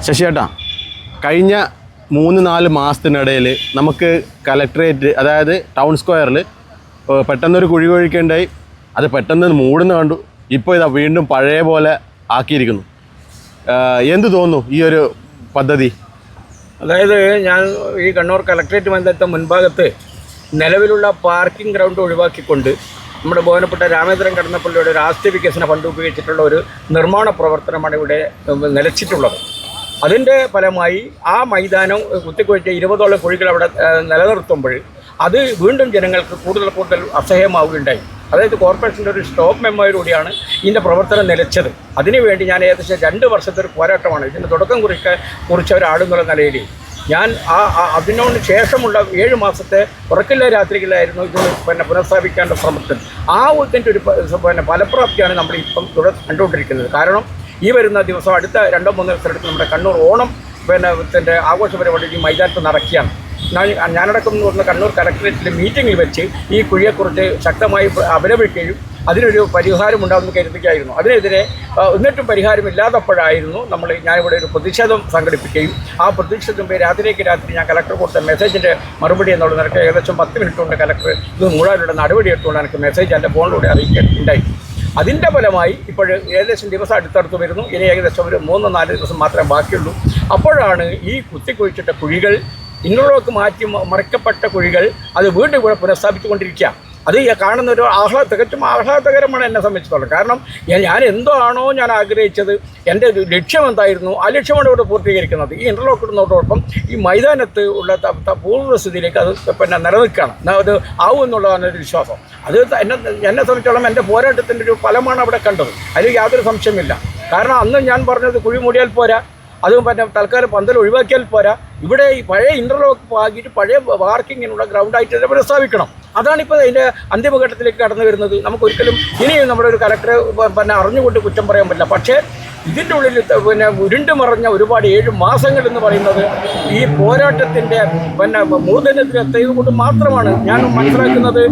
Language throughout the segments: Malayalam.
ശശിയേട്ടാ, കഴിഞ്ഞ 3-4 മാസത്തിനിടയിൽ നമുക്ക് കലക്ട്രേറ്റ്, അതായത് ടൗൺ സ്ക്വയറിൽ പെട്ടെന്നൊരു കുഴി കുഴിക്കേണ്ടായി. അത് പെട്ടെന്ന് മൂടുന്ന കണ്ടു. ഇപ്പോൾ ഇതാ വീണ്ടും പഴയ പോലെ ആക്കിയിരിക്കുന്നു. എന്ത് തോന്നുന്നു ഈ ഒരു പദ്ധതി? അതായത് ഞാൻ ഈ കണ്ണൂർ കലക്ട്രേറ്റ് മന്ദിരത്തെ മുൻഭാഗത്ത് നിലവിലുള്ള പാർക്കിംഗ് ഗ്രൗണ്ട് ഒഴിവാക്കിക്കൊണ്ട് നമ്മുടെ ബഹുമാനപ്പെട്ട രാമേന്ദ്രൻ കടന്നപ്പള്ളിയുടെ ഒരു ആസ്തി വികസന ഫണ്ട് ഉപയോഗിച്ചിട്ടുള്ള ഒരു നിർമ്മാണ പ്രവർത്തനമാണ് ഇവിടെ നിലച്ചിട്ടുള്ളത്. അതിൻ്റെ ഫലമായി ആ മൈതാനം കുത്തിക്കുഴിച്ച 20ഓളം കുഴികൾ അവിടെ നിലനിർത്തുമ്പോൾ അത് വീണ്ടും ജനങ്ങൾക്ക് കൂടുതൽ അസഹ്യമാവുകയുണ്ടായി. അതായത് കോർപ്പറേഷൻ്റെ ഒരു സ്റ്റോപ്പ് മെമ്മോയിലൂടെയാണ് ഇതിൻ്റെ പ്രവർത്തനം നിലച്ചത്. അതിനുവേണ്ടി ഞാൻ ഏകദേശം 2 വർഷത്തെ ഒരു പോരാട്ടമാണ് ഇതിന് തുടക്കം കുറിച്ച ഒരാളെന്നുള്ള നിലയിൽ ഞാൻ അതിനോട് ശേഷമുള്ള 7 മാസത്തെ ഉറക്കില്ല രാത്രികളായിരുന്നു ഇത് പുനഃസ്ഥാപിക്കേണ്ട ശ്രമത്തിൽ. ഇതിൻ്റെ ഒരു ഫലപ്രാപ്തിയാണ് നമ്മൾ ഇപ്പം കണ്ടുകൊണ്ടിരിക്കുന്നത്. കാരണം ഈ വരുന്ന ദിവസം അടുത്ത 2-3 ദിവസമെടുത്ത് നമ്മുടെ കണ്ണൂർ ഓണം ആഘോഷ പരിപാടി ഈ മൈതാനത്ത് നടക്കുകയാണ്. ഞാനടക്കം എന്ന് പറഞ്ഞ കണ്ണൂർ കലക്ട്രേറ്റിലെ മീറ്റിങ്ങിൽ വെച്ച് ഈ കുഴിയെക്കുറിച്ച് ശക്തമായി അപലപിക്കുകയും അതിനൊരു പരിഹാരം ഉണ്ടാകുമെന്ന് കരുതുകയായിരുന്നു. അതിനെതിരെ എന്നിട്ടും പരിഹാരമില്ലാത്തപ്പോഴായിരുന്നു ഞാനിവിടെ ഒരു പ്രതിഷേധം സംഘടിപ്പിക്കുകയും ആ പ്രതിഷേധം രാത്രി ഞാൻ കലക്ടർ കൊടുത്ത മെസ്സേജിൻ്റെ മറുപടി എന്നുള്ള നിരക്ക് ഏകദേശം 10 മിനിറ്റ് കൊണ്ട് കലക്ടർ ഇത് മൂടാനുള്ള നടപടി എടുത്തുകൊണ്ട് എനിക്ക് മെസ്സേജ് എൻ്റെ ഫോണിലൂടെ അറിയിക്കുകയുണ്ടായി. അതിൻ്റെ ഫലമായി ഇപ്പോൾ ഏകദേശം ദിവസം അടുത്തടുത്ത് വരുന്നു. ഇനി ഏകദേശം ഒരു 3-4 ദിവസം മാത്രമേ ബാക്കിയുള്ളൂ. അപ്പോഴാണ് ഈ കുത്തിക്കുഴിച്ചിട്ട കുഴികൾ, ഇങ്ങോട്ട് മാറ്റി മറിക്കപ്പെട്ട കുഴികൾ അത് വീണ്ടും ഇവിടെ പുനഃസ്ഥാപിച്ചുകൊണ്ടിരിക്കുക. അത് കാണുന്ന ഒരു തികച്ചും ആഹ്ലാദകരമാണ് എന്നെ സംബന്ധിച്ചിട്ടുള്ളത്. കാരണം ഞാൻ എന്താണോ ഞാൻ ആഗ്രഹിച്ചത്, എൻ്റെ ലക്ഷ്യം എന്തായിരുന്നു, ആ ലക്ഷ്യമാണ് ഇവിടെ പൂർത്തീകരിക്കുന്നത്. ഈ ഇൻ്റർലോക്ക് ഇടുന്നതോടൊപ്പം ഈ മൈതാനത്ത് ഉള്ള പൂർവ്വസ്ഥിതിയിലേക്ക് അത് നിലനിൽക്കുകയാണ്. അത് ആവും എന്നുള്ളതാണ് ഒരു വിശ്വാസം. അത് എന്നെ സംബന്ധിച്ചോളം എൻ്റെ പോരാട്ടത്തിൻ്റെ ഒരു ഫലമാണ് അവിടെ കണ്ടത്. അതിൽ യാതൊരു സംശയമില്ല. കാരണം അന്ന് ഞാൻ പറഞ്ഞത് കുഴി മൂടിയാൽ പോരാ, അതും തൽക്കാലം പന്തൽ ഒഴിവാക്കിയാൽ പോരാ, ഇവിടെ ഈ പഴയ ഇൻ്റർലോക്ക് ആക്കിയിട്ട് പഴയ പാർക്കിങ്ങിനുള്ള ഗ്രൗണ്ടായിട്ട് തന്നെ പുനഃസ്ഥാപിക്കണം. അതാണിപ്പോൾ അതിൻ്റെ അന്തിമഘട്ടത്തിലേക്ക് കടന്നു വരുന്നത്. നമുക്കൊരിക്കലും ഇനിയും നമ്മുടെ ഒരു കലക്ടറെ അറിഞ്ഞുകൊണ്ട് കുറ്റം പറയാൻ പറ്റില്ല. പക്ഷേ ഇതിൻ്റെ ഉള്ളിൽ ഉരുണ്ടു മറഞ്ഞ ഒരുപാട് 7 മാസങ്ങൾ എന്ന് പറയുന്നത് ഈ പോരാട്ടത്തിൻ്റെ മൂർധന്യത്തിലെത്തിയത് കൊണ്ട് മാത്രമാണ്. ഞാൻ മനസ്സിലാക്കുന്നത്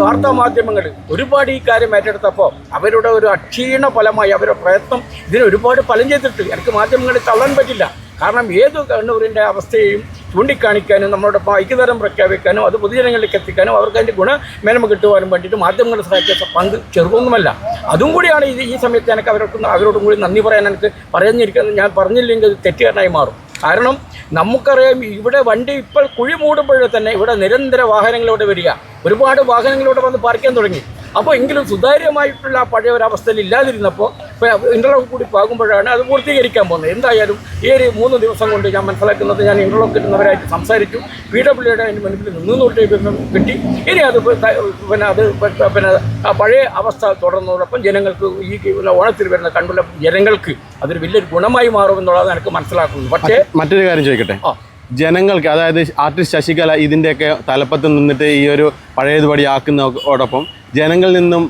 വാർത്താ മാധ്യമങ്ങൾ ഒരുപാട് ഈ കാര്യം ഏറ്റെടുത്തപ്പോൾ അവരുടെ ഒരു അക്ഷീണ ഫലമായി അവരുടെ പ്രയത്നം ഇതിന് ഒരുപാട് ഫലം ചെയ്തിട്ട് എനിക്ക് മാധ്യമങ്ങളെ തള്ളാൻ പറ്റില്ല. കാരണം ഏത് കണ്ണൂരിൻ്റെ അവസ്ഥയെയും ചൂണ്ടിക്കാണിക്കാനും നമ്മളോട് ഐക്യദാർഢ്യം പ്രഖ്യാപിക്കാനും അത് പൊതുജനങ്ങളിലേക്ക് എത്തിക്കാനും അവർക്ക് അതിൻ്റെ ഗുണമേന്മ കിട്ടുവാനും വേണ്ടിയിട്ട് മാധ്യമങ്ങളെ സഹായിച്ച പങ്ക് ചെറുതൊന്നുമല്ല. അതും കൂടിയാണ് ഈ സമയത്ത് എനിക്ക് അവരോടും കൂടി നന്ദി പറയാൻ എനിക്ക് ഞാൻ പറഞ്ഞില്ലെങ്കിൽ അത് തെറ്റുകാരനായി മാറും. കാരണം നമുക്കറിയാം, ഇവിടെ വണ്ടി ഇപ്പോൾ കുഴി മൂടുമ്പോഴേ തന്നെ ഇവിടെ നിരന്തര വാഹനങ്ങളിലൂടെ വരിക, ഒരുപാട് വാഹനങ്ങളിലൂടെ വന്ന് പാർക്കാൻ തുടങ്ങി. അപ്പോൾ എങ്കിലും സുതാര്യമായിട്ടുള്ള ആ പഴയ ഒരവസ്ഥയിൽ ഇല്ലാതിരുന്നപ്പോൾ ഇൻ്റർലോക്ക് കൂടി പാകുമ്പോഴാണ് അത് പൂർത്തീകരിക്കാൻ പോകുന്നത്. എന്തായാലും ഈ ഒരു 3 ദിവസം കൊണ്ട് ഞാൻ മനസ്സിലാക്കുന്നത്, ഞാൻ ഇൻ്റർലോക്ക് കിട്ടുന്നവരായിട്ട് സംസാരിച്ചു. PWയുടെ അതിന് മുൻപിൽ 300 കിട്ടി. ഇനി അത് ആ പഴയ അവസ്ഥ തുടർന്നതോടൊപ്പം ജനങ്ങൾക്ക് ഈ ഓണത്തിൽ വരുന്ന കണ്ടുള്ള ജനങ്ങൾക്ക് അതൊരു വലിയൊരു ഗുണമായി മാറുമെന്നുള്ളത് എനിക്ക് മനസ്സിലാക്കുന്നു. പക്ഷേ മറ്റൊരു കാര്യം ചോദിക്കട്ടെ, ജനങ്ങൾക്ക്, അതായത് ആർട്ടിസ്റ്റ് ശശികല ഇതിൻ്റെയൊക്കെ തലപ്പത്ത് നിന്നിട്ട് ഈ ഒരു പഴയതുപടി ആക്കുന്നതോടൊപ്പം ജനങ്ങളിൽ നിന്നും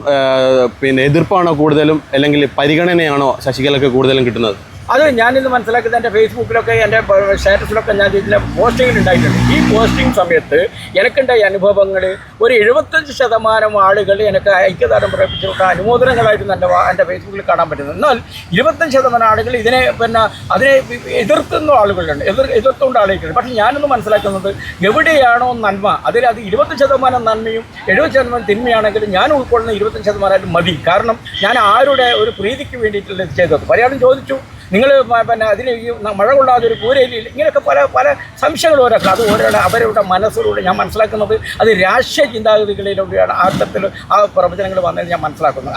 എതിർപ്പാണോ കൂടുതലും, അല്ലെങ്കിൽ പരിഗണനയാണോ ശശികലയ്ക്ക് കൂടുതലും കിട്ടുന്നത്? അത് ഞാനിന്ന് മനസ്സിലാക്കുന്നത് എൻ്റെ ഫേസ്ബുക്കിലൊക്കെ എൻ്റെ സ്റ്റാറ്റസിലൊക്കെ ഞാൻ ഇതിൻ്റെ പോസ്റ്റിങ്ങിൽ ഉണ്ടായിട്ടുണ്ട്. ഈ പോസ്റ്റിംഗ് സമയത്ത് എനിക്കുണ്ടായ അനുഭവങ്ങൾ ഒരു 75% ആളുകൾ എനിക്ക് ഐക്യദാർഢ്യം പ്രകടിപ്പിച്ചിട്ടുള്ള അനുമോദനങ്ങളായിരുന്നു എൻ്റെ ഫേസ്ബുക്കിൽ കാണാൻ പറ്റുന്നത്. എന്നാൽ 25% ആളുകൾ അതിനെ എതിർക്കുന്ന ആളുകളുണ്ട്, എതിർത്തുകൊണ്ട് ആളുകളുണ്ട്. പക്ഷേ ഞാനൊന്ന് മനസ്സിലാക്കുന്നത്, എവിടെയാണോ നന്മ അത് 20% നന്മയും 70% തിന്മയാണെങ്കിലും ഞാൻ ഉൾക്കൊള്ളുന്ന 25% മതി. കാരണം ഞാൻ ആരുടെ ഒരു പ്രീതിക്ക് വേണ്ടിയിട്ടുള്ള ചെയ്തത്. പലയാളും ചോദിച്ചു, നിങ്ങൾ അതിന് ഈ മഴ കൊള്ളാതെ ഒരു കൂരയിൽ ഇങ്ങനെയൊക്കെ പല സംശയങ്ങൾ ഓരോക്കെ അത് അവരുടെ മനസ്സിലൂടെ ഞാൻ മനസ്സിലാക്കുന്നത് അത് രാഷ്ട്രീയ ചിന്താഗതികളിലൂടെയാണ് ആ തരത്തിൽ ആ പ്രവചനങ്ങൾ വന്നതെന്ന് ഞാൻ മനസ്സിലാക്കുന്നത്.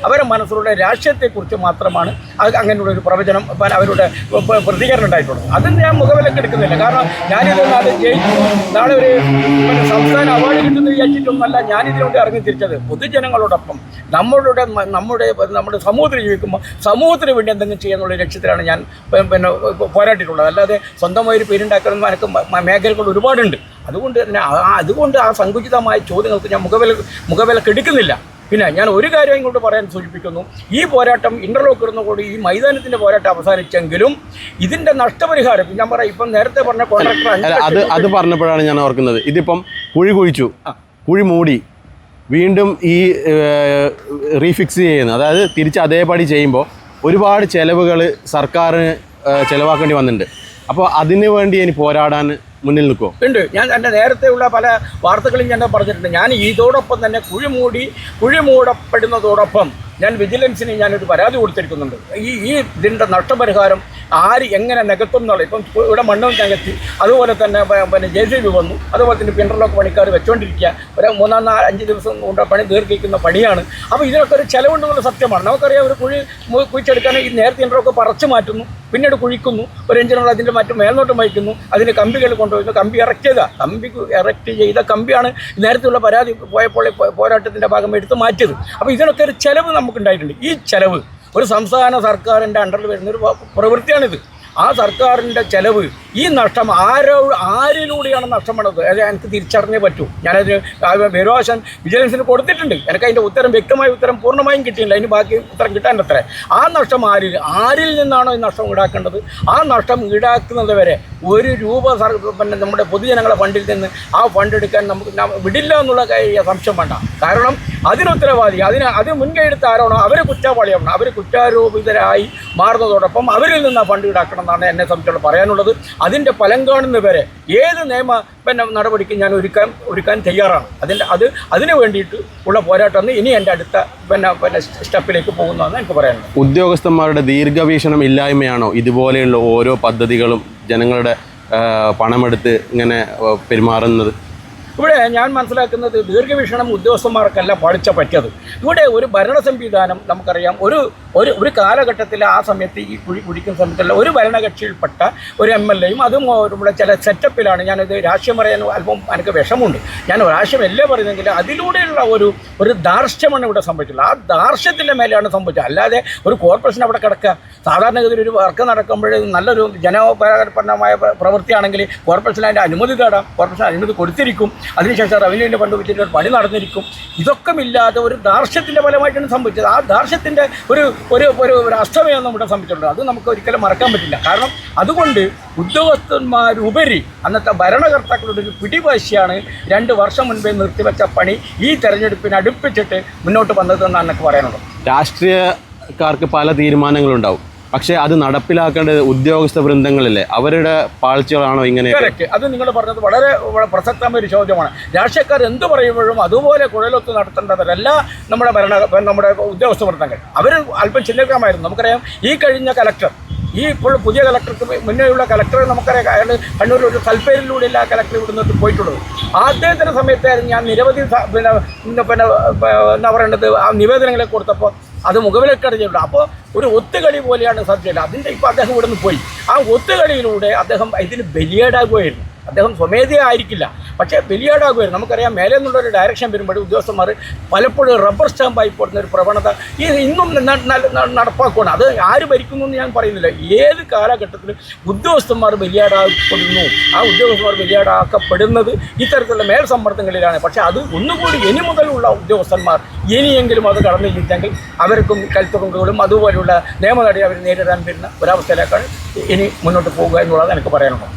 അവരുടെ മനസ്സിലൂടെ രാഷ്ട്രീയത്തെക്കുറിച്ച് മാത്രമാണ് അങ്ങനെയുള്ള ഒരു പ്രവചനം അവരുടെ പ്രതികരണം ഉണ്ടായിട്ടുള്ളത്. അത് ഞാൻ മുഖവിലക്ക് എടുക്കുന്നില്ല. കാരണം ഞാനിത് നാളെ ഒരു സംസ്ഥാന അവാർഡ് കിട്ടുമെന്ന് വിചാരിച്ചിട്ടൊന്നല്ല ഞാനിതിനോട് ഇറങ്ങി തിരിച്ചത്. പൊതുജനങ്ങളോടൊപ്പം നമ്മുടെ സമൂഹത്തിൽ ജീവിക്കുമ്പോൾ സമൂഹത്തിന് വേണ്ടി എന്തെങ്കിലും ചെയ്യാന്നുള്ള ലക്ഷ്യത്തിലാണ് ഞാൻ പോരാട്ടിയിട്ടുള്ളത്. അല്ലാതെ സ്വന്തമായൊരു പേരുണ്ടാക്കണം എനിക്ക് മേഖലകൾ ഒരുപാടുണ്ട്. അതുകൊണ്ട് ആ സങ്കുചിതമായ ചോദ്യങ്ങൾക്ക് ഞാൻ മുഖവിലക്ക് എടുക്കുന്നില്ല. പിന്നെ ഞാൻ ഒരു കാര്യം ഇങ്ങോട്ട് പറയാൻ സൂചിപ്പിക്കുന്നു, ഈ പോരാട്ടം ഇൻ്റർലോക്ക് ഇടുന്നതോടെ ഈ മൈതാനത്തിൻ്റെ പോരാട്ടം അവസാനിച്ചെങ്കിലും ഇതിൻ്റെ നഷ്ടപരിഹാരം ഞാൻ പറയാം. ഇപ്പം നേരത്തെ പറഞ്ഞ കോൺട്രാക്ടർ അത് പറഞ്ഞപ്പോഴാണ് ഞാൻ ഓർക്കുന്നത്, ഇതിപ്പം കുഴി കുഴിച്ചു, കുഴി മൂടി, വീണ്ടും ഈ റീഫിക്സ് ചെയ്യുന്നത്, അതായത് തിരിച്ച് അതേപടി ചെയ്യുമ്പോൾ ഒരുപാട് ചിലവുകൾ സർക്കാരിന് ചിലവാക്കേണ്ടി വന്നിട്ടുണ്ട്. അപ്പോൾ അതിന് വേണ്ടി ഇനി പോരാടാൻ മുന്നിൽ നിൽക്കുമോ? ഉണ്ട്. ഞാൻ എൻ്റെ നേരത്തെയുള്ള പല വാർത്തകളും ഞാൻ പറഞ്ഞിട്ടുണ്ട്. ഞാൻ ഇതോടൊപ്പം തന്നെ കുഴിമൂടപ്പെടുന്നതോടൊപ്പം ഞാൻ വിജിലൻസിന് ഞാനൊരു പരാതി കൊടുത്തിരിക്കുന്നുണ്ട്. ഈ ഇതിൻ്റെ നഷ്ടപരിഹാരം ആര് എങ്ങനെ നികത്തും എന്നുള്ള, ഇപ്പം ഇവിടെ മണ്ണും നികത്തി, അതുപോലെ തന്നെ പിന്നെ JCB വന്നു, അതുപോലെ തന്നെ പിൻഡർലോക്ക് പണിക്കാർ വെച്ചുകൊണ്ടിരിക്കുക. ഒരു 3-4-5 ദിവസം കൊണ്ട് പണി ദീർഘിക്കുന്ന പണിയാണ്. അപ്പോൾ ഇതിനൊക്കെ ഒരു ചിലവുണ്ടെന്നുള്ള സത്യമാണ്. നമുക്കറിയാം, ഒരു കുഴിച്ചെടുക്കാൻ ഈ നേരത്തെ ഇൻ്റർലോക്ക് പറിച്ചു മാറ്റുന്നു, പിന്നീട് കുഴിക്കുന്നു, ഒരു എഞ്ചിനുള്ള അതിൻ്റെ മറ്റു മേൽനോട്ടം വഹിക്കുന്നു, അതിന് കമ്പികൾ കൊണ്ടുപോയിരുന്നു, കമ്പി ഇറക്റ്റ് ചെയ്ത കമ്പിയാണ് നേരത്തെയുള്ള പരാതി പോരാട്ടത്തിൻ്റെ ഭാഗം എടുത്ത് മാറ്റിയത്. അപ്പോൾ ഇതിനൊക്കെ ഒരു ചിലവ് നമുക്കുണ്ടായിട്ടുണ്ട്. ഈ ചിലവ് ഒരു സംസ്ഥാന സർക്കാരിൻ്റെ അണ്ടറിൽ വരുന്നൊരു പ്രവൃത്തിയാണിത്. ആ സർക്കാരിൻ്റെ ചിലവ്, ഈ നഷ്ടം ആരിലൂടെയാണ് നഷ്ടം വന്നത് അത് എനിക്ക് തിരിച്ചറിഞ്ഞേ പറ്റൂ. ഞാനതിന് വരുവാശൻ വിജിലൻസിന് കൊടുത്തിട്ടുണ്ട്. എനിക്ക് അതിൻ്റെ വ്യക്തമായ ഉത്തരം പൂർണ്ണമായും കിട്ടിയില്ല. അതിന് ബാക്കി ഉത്തരം കിട്ടാനത്ര. ആ നഷ്ടം ആരിൽ നിന്നാണോ ഈ നഷ്ടം ഈടാക്കേണ്ടത്? ആ നഷ്ടം ഈടാക്കുന്നത് വരെ ₹1 പിന്നെ നമ്മുടെ പൊതുജനങ്ങളെ ഫണ്ടിൽ നിന്ന് ആ ഫണ്ട് എടുക്കാൻ നമുക്ക് വിടില്ല എന്നുള്ള സംശയം വേണ്ട. കാരണം അതിനുത്തരവാദി, അത് മുൻകൈ എടുത്ത ആരാണോ അവർ കുറ്റവാളിയാവണം. അവർ കുറ്റാരോപിതരായി മാറുന്നതോടൊപ്പം അവരിൽ നിന്ന് ആ ഫണ്ട് ഈടാക്കണം എന്നാണ് എന്നെ സംബന്ധിച്ചുള്ള പറയാനുള്ളത്. അതിൻ്റെ ഫലം കാണുന്നവരെ ഏത് നിയമ നടപടിക്ക് ഞാൻ ഒരുക്കാൻ തയ്യാറാണ്. അതിന് വേണ്ടിയിട്ട് ഉള്ള പോരാട്ടം ഇനി എൻ്റെ അടുത്ത സ്റ്റെപ്പിലേക്ക് പോകുന്നതെന്ന് എനിക്ക് പറയാനുള്ളത്. ഉദ്യോഗസ്ഥന്മാരുടെ ദീർഘവീക്ഷണം ഇല്ലായ്മയാണോ ഇതുപോലെയുള്ള ഓരോ പദ്ധതികളും ജനങ്ങളുടെ പണമെടുത്ത് ഇങ്ങനെ പെരുമാറുന്നത്? ഇവിടെ ഞാൻ മനസ്സിലാക്കുന്നത് ദീർഘവീക്ഷണം ഉദ്യോഗസ്ഥന്മാർക്കല്ല പറ്റിയത്. ഇവിടെ ഒരു ഭരണ സംവിധാനം നമുക്കറിയാം. ഒരു കാലഘട്ടത്തിൽ ആ സമയത്ത് ഈ കുഴിക്കുന്ന സമയത്തുള്ള ഒരു ഭരണകക്ഷിയിൽപ്പെട്ട ഒരു MLAയും അതും ഇവിടെ ചില സെറ്റപ്പിലാണ്. ഞാനിത് രാഷ്ട്രീയം പറയാൻ അല്പം എനിക്ക് വിഷമമുണ്ട്. ഞാൻ രാഷ്ട്രീയമല്ലേ പറയുന്നെങ്കിൽ അതിലൂടെയുള്ള ഒരു ധാർഷ്ട്യമാണ് ഇവിടെ സംഭവിച്ചുള്ളത്. ആ ധാർഷ്ട്യത്തിൻ്റെ മേലെയാണ് സംഭവിച്ചത്. അല്ലാതെ ഒരു കോർപ്പറേഷൻ അവിടെ കിടക്കുക, സാധാരണഗതിയിൽ ഒരു വർക്ക് നടക്കുമ്പോൾ നല്ലൊരു ജനോപകാരപ്രദമായ പ്രവൃത്തിയാണെങ്കിൽ കോർപ്പറേഷൻ അതിൻ്റെ അനുമതി തേടാം, കോർപ്പറേഷൻ അനുമതി കൊടുത്തിരിക്കും, അതിനുശേഷം റവന്യൂവിൻ്റെ ഫണ്ട് വെച്ചിട്ട് ഒരു പണി നടന്നിരിക്കും. ഇതൊക്കെ ഇല്ലാതെ ഒരു ധാർഷ്ട്യത്തിൻ്റെ ഫലമായിട്ടാണ് സംഭവിച്ചത്. ആ ധാർഷ്ട്യത്തിൻ്റെ ഒരു അസ്തമയം നമ്മുടെ സംഭവിച്ചിട്ടുണ്ട്. അത് നമുക്ക് ഒരിക്കലും മറക്കാൻ പറ്റില്ല. കാരണം അതുകൊണ്ട് ഉദ്യോഗസ്ഥന്മാരുപരി അന്നത്തെ ഭരണകർത്താക്കളുടെ ഒരു പിടിവാശിയാണ് 2 വർഷം മുൻപേ നിർത്തിവെച്ച പണി ഈ തെരഞ്ഞെടുപ്പിന് അടുപ്പിച്ചിട്ട് മുന്നോട്ട് വന്നതെന്നാണ് എനിക്ക് പറയാനുള്ളത്. രാഷ്ട്രീയക്കാർക്ക് പല തീരുമാനങ്ങളുണ്ടാവും, പക്ഷേ അത് നടപ്പിലാക്കേണ്ടത് ഉദ്യോഗസ്ഥ വൃന്ദങ്ങളില്ലേ, അവരുടെ പാഴ്ചകളാണോ ഇങ്ങനെ? അത് നിങ്ങൾ പറഞ്ഞത് വളരെ പ്രസക്തമായ ഒരു ചോദ്യമാണ്. രാഷ്ട്രീയക്കാർ എന്ത് പറയുമ്പോഴും അതുപോലെ കുഴലൊത്ത് നടത്തേണ്ടവരല്ല നമ്മുടെ ഉദ്യോഗസ്ഥ വൃന്ദങ്ങൾ. അവർ അല്പം ചിന്തകരമായിരുന്നു. നമുക്കറിയാം, ഈ കഴിഞ്ഞ കലക്ടർ, ഇപ്പോൾ പുതിയ കലക്ടർക്ക് മുന്നേയുള്ള കലക്ടർ നമുക്കറിയാം, അയാൾ കണ്ണൂരിൽ ഒരു കൽപ്പേരിലൂടെയല്ല ആ കലക്ടർ ഇവിടെ നിന്ന് പോയിട്ടുള്ളത്. അദ്ദേഹത്തിൻ്റെ സമയത്തായിരുന്നു ഞാൻ നിരവധി എന്താ പറയേണ്ടത് ആ നിവേദനങ്ങളെ കൊടുത്തപ്പോൾ അത് മുഖവിലക്കെട്ട് ചെയ്തിട്ടുണ്ട്. അപ്പോൾ ഒരു ഒത്തുകളി പോലെയാണ് സബ്ജക്റ്റ്. അതിൻ്റെ ഇപ്പോൾ അദ്ദേഹം ഇവിടെ നിന്ന് പോയി. ആ ഒത്തുകളിയിലൂടെ അദ്ദേഹം ഇതിന് ബലിയേടാകുകയായിരുന്നു. അദ്ദേഹം സ്വമേധയാ ആയിരിക്കില്ല, പക്ഷേ ബലിയേടാകുമായിരുന്നു. നമുക്കറിയാം, മേലെ നിന്നുള്ളൊരു ഡയറക്ഷൻ വരുമ്പോൾ ഉദ്യോഗസ്ഥന്മാർ പലപ്പോഴും റബ്ബർ സ്റ്റാമ്പായി പോകുന്ന ഒരു പ്രവണത ഇന്നും നടപ്പാക്കുകയാണ്. അത് ആര് ഭരിക്കുന്നു എന്ന് ഞാൻ പറയുന്നില്ല. ഏത് കാലഘട്ടത്തിലും ഉദ്യോഗസ്ഥന്മാർ ബലിയേടാക്കപ്പെടുന്നു. ആ ഉദ്യോഗസ്ഥന്മാർ ബലിയേടാക്കപ്പെടുന്നത് ഇത്തരത്തിലുള്ള മേൽസമ്മർദ്ദങ്ങളിലാണ്. പക്ഷേ അത് ഒന്നുകൂടി ഇനി മുതലുള്ള ഉദ്യോഗസ്ഥന്മാർ ഇനിയെങ്കിലും അത് കടന്നു ചിന്തെങ്കിൽ അവർക്കും കൽത്തുറുങ്കുകളും അതുപോലെയുള്ള നിയമ നടപടി അവർ നേരിടാൻ വരുന്ന ഒരവസ്ഥയിലേക്കാണ് ഇനി മുന്നോട്ട് പോകുക എന്നുള്ളത് എനിക്ക് പറയാനുള്ളത്.